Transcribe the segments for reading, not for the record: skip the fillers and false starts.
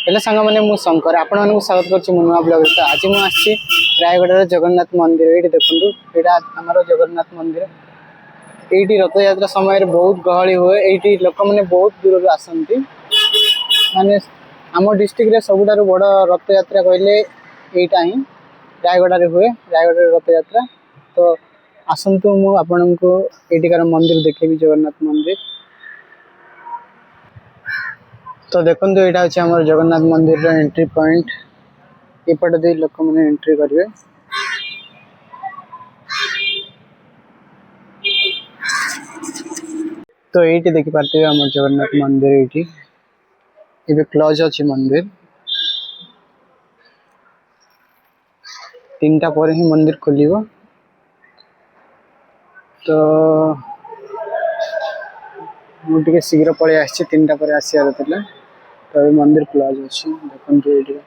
Hello सांग मैंने शंकर आपण मानक स्वागत कर नुआ ब्लॉग। तो आज मुझे रायगढ़ जगन्नाथ मंदिर ये देखो यहाँ आम जगन्नाथ मंदिर ये रथ यात्रा समय बहुत गहली हुए ये लोक मैंने बहुत दूर आसती माने आम डिस्ट्रिक्ट सबुठ बड़ रथ यात्रा कहले यहीटा ही रायगढ़ हुए रायगढ़ रथ यात्रा। तो आसतु मुझे को एटिकार मंदिर देखेबी जगन्नाथ मंदिर। तो देखो यहाँ हूँ जगन्नाथ मंदिर एंट्री पॉइंट एपटे दे लोक मैंने एंट्री करेंगे। तो ये देखिपे आम जगन्नाथ मंदिर ये क्लोज अच्छी मंदिर 3टा पर ही मंदिर खोल। तो मुझे शीघ्र पलि आसी 3टा पर आसार था। तो मंदिर क्लोज अच्छी देखते ये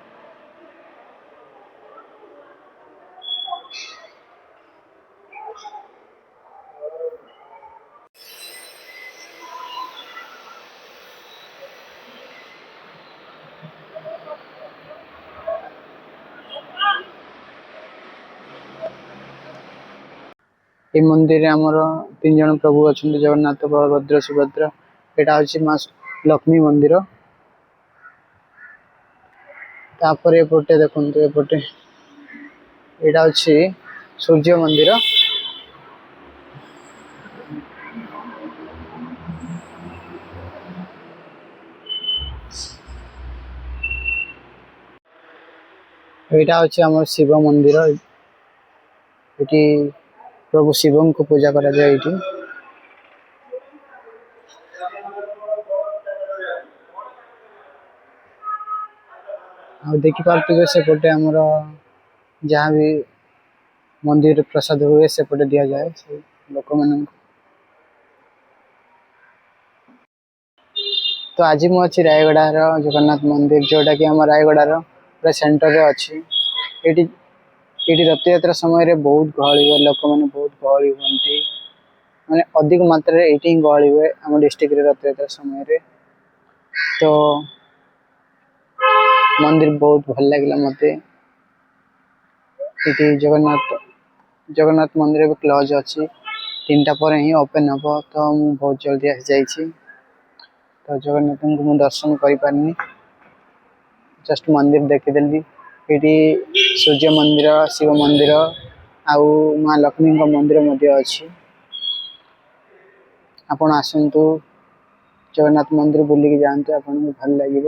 ये मंदिर आमर 3 जन प्रभु अच्छा जगन्नाथ बलभद्र सुभद्रा। यहाँ हूँ माँ लक्ष्मी मंदिर। तापर एपटे देखो एपटे यहाँ हूँ सूर्य मंदिर। यहाँ हूँ आम शिव मंदिर। ये प्रभु शिव को पूजा करा जाए ये। देखिपे सेपटे आमर जहाँ भी मंदिर प्रसाद हुए सेपटे दि जाए लोक मान। तो आज मुझे रायगढ़ जगन्नाथ मंदिर जोटा कि आम रायगढ़ पूरा सेंटर अच्छी ये रथ यात्रा समय बहुत गहली हुए लोक मैंने बहुत गहली हमें माने अधिक मात्रा ये गहली हुए आम डिस्ट्रिक्ट रथ यात्रा समय। तो मंदिर बहुत भल लगे मत ये जगन्नाथ मंदिर क्लोज अच्छी 3टा पर ही ओपन हम। तो मुझे बहुत जल्दी आसी जाइए। तो जगन्नाथ को मुझे दर्शन करें जस्ट मंदिर देखीदेली। ये सूर्य मंदिर शिव मंदिर आउ माँ लक्ष्मी मंदिर अच्छी। आपण आसतु जगन्नाथ मंदिर बुलिकी जातु आपको भल लगे।